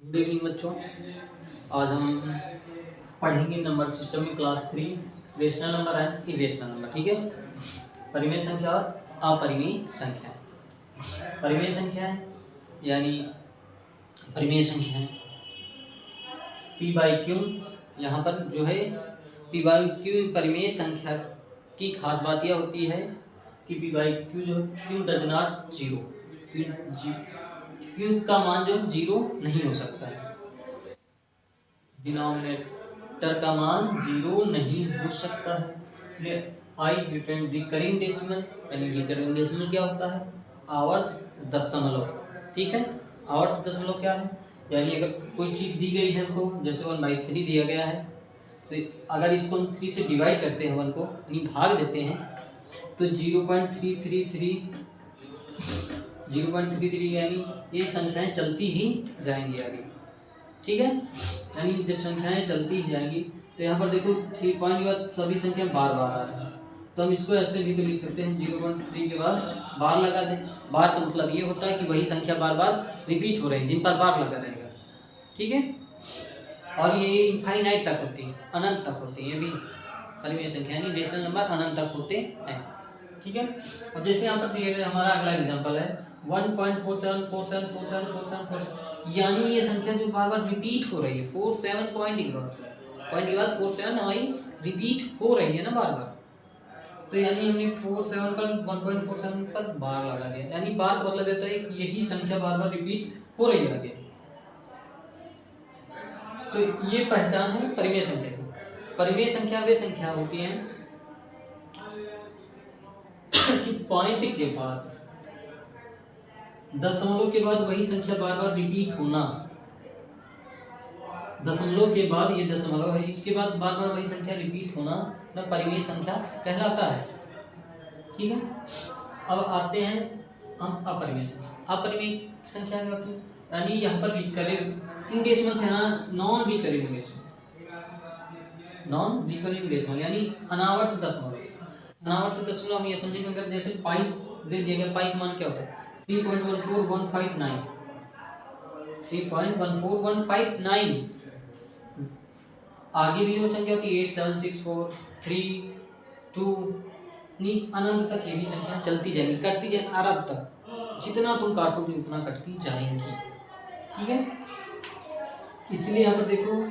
Good evening बच्चों। आज हम पढ़ेंगे नंबर सिस्टम में class 3 rational number and irrational number. ठीक है। परिमेय संख्या और अपरिमेय संख्या। परिमेय संख्या यानी परिमेय संख्या है p/q। यहाँ पर जो है p/q परिमेय संख्या की खास बात यह होती है कि p/q जो q does not zero, q का मान जो जीरो नहीं हो सकता है। डिनोमिनेटर का मान जीरो नहीं हो सकता है, इसलिए आई रिटर्न रिकरिंग डेसिमल। यानी रिकरिंग डेसिमल क्या होता है? आवर्त दशमलव। ठीक है। आवर्त दशमलव क्या है? यानी अगर कोई चीज़ दी गई है हमको, जैसे 1/3 दिया गया है, तो अगर इसको हम 3 से डिवाइड करते हैं, 1 को यानी भाग देते हैं, तो 0.333 यानी ये संख्याएं चलती ही जाएंगी आगे। ठीक है। यानी जब संख्याएं चलती ही जाएंगी तो यहाँ पर देखो 3 पॉइंट के बाद सभी संख्या बार बार आ रही है, तो हम इसको ऐसे भी तो लिख सकते हैं 0.3 के बाद बार लगा दें। बार का मतलब ये होता है कि वही संख्या बार बार रिपीट हो रही है, जिन पर बार लगा रहेगा। ठीक है। और ये इनफाइनाइट तक होती है, अनंत तक होती है। ये भी परिमेय संख्या यानी रेशनल नंबर अनंत तक होते हैं। ठीक है। और जैसे यहाँ पर दिया गया हमारा अगला एग्जाम्पल है 1.47474747, यानी ये संख्या जो बार बार रिपीट हो रही है, 47 पॉइंट के बाद 47 हमारी रिपीट हो रही है ना बार बार, तो यानी हमने 47 पर 1.47 पर बार लगा दिया। यानी बार का मतलब होता है कि यही संख्या बार बार रिपीट हो रही है आगे। तो ये पहचान है परिमेय संख्या की। परिमेय संख्या वे संख्या होती हैं कि पॉइंट के बाद दशमलव के बाद वही संख्या बार बार रिपीट होना। दशमलव के बाद ये दशमलव है, इसके बाद बार बार वही संख्या रिपीट होना ना परिमेय संख्या कहलाता है। ठीक है। अब आते हैं हम अपरिमेय संख्या। अपरिमेय संख्या क्या होती है? यानी यहाँ पर रिकरिंग डेसिमल है ना, नॉन रिकरिंग डेसिमल यानी अनावर्त दशमलव। अनावर्त दशमलव हम ये समझेंगे, अगर जैसे पाई दे दिया गया, पाई का मान क्या होता है? 3.14159 3.14159। आगे भी रोचन क्या होती है? 8 7 6 4 3 2 नहीं, अनंत तक ये भी संख्या चलती जाएंगी, कटती जाएंगी, अरब तक जितना तुम काटोगे उतना कटती जाएंगी। ठीक है। इसलिए यहाँ पर देखो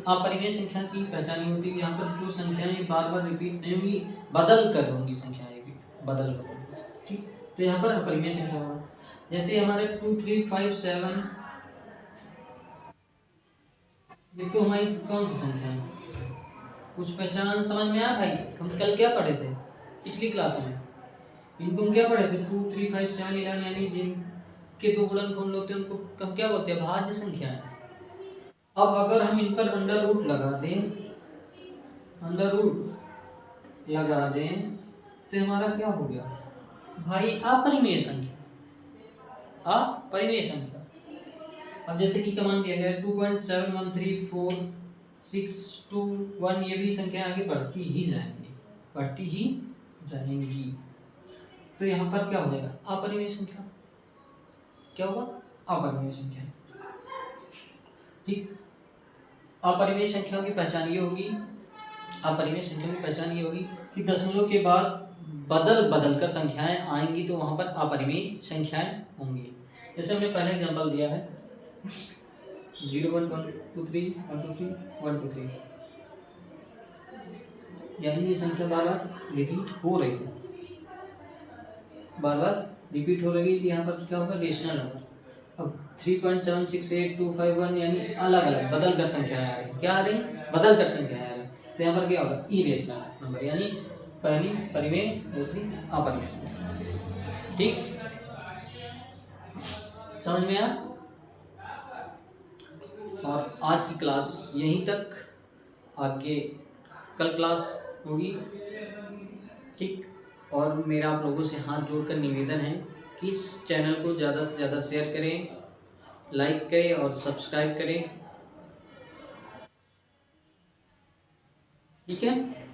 अपरिमेय संख्या की पहचान ये होती है कि यहाँ पर जो संख्याएं बार बार रिपीट नहीं होंगी, बदल कर होंगी संख्याएं भी बदल। ठीक। तो यहाँ पर अपरिमेय संख्या होगा। जैसे हमारे 2 3 5 7, देखो हमारी कौन सी संख्या है? कुछ पहचान समझ में आया भाई? हम कल क्या पढ़े थे पिछली क्लास में? इनको हम क्या पढ़े थे? 2 3 5 7 11, यानी जिनके दो गुणनखंड होते हैं उनको हम क्या बोलते हैं? भाज्य संख्याएं। अब अगर हम इन पर अंडर रूट लगा दें तो हमारा क्या हो गया भाई? अपरिमेय संख्या। अपरिमेय संख्या। अब जैसे कि कमान दिया गया 2.713462 ये भी संख्या आगे बढ़ती ही जाएंगी। तो यहाँ पर क्या हो जाएगा? अपरिमेय संख्या। क्या होगा? अपरिमेय संख्या। ठीक। अपरिमेय संख्याओं की पहचान ये होगी कि दशमलव के बाद बदल कर संख्याएं आएंगी, तो वहां पर अपरिमेय संख्याएं होंगी। जैसे हमने पहले एग्जांपल दिया है 0 1 1 2 3 1 2 3 1 2 3, यानी ये संख्या बार बार रिपीट हो रही है, तो यहाँ पर क्या होगा? Rational number. अब 3.768251 यानी अलग अलग बदल कर संख्याएं आ रही। क्या आ रही? बदल कर संख्याएं आ रही। तो यहाँ पर क्या होगा? इरेशनल नंबर, यानी पहली परिमेय, दूसरी अपरिमेय संख्या। ठीक, समझ में आया? और आज की क्लास यहीं तक, आगे कल क्लास होगी। ठीक। और मेरा आप लोगों से हाथ जोड़कर निवेदन है कि इस चैनल को ज़्यादा से ज़्यादा शेयर करें, लाइक करें और सब्सक्राइब करें। ठीक है।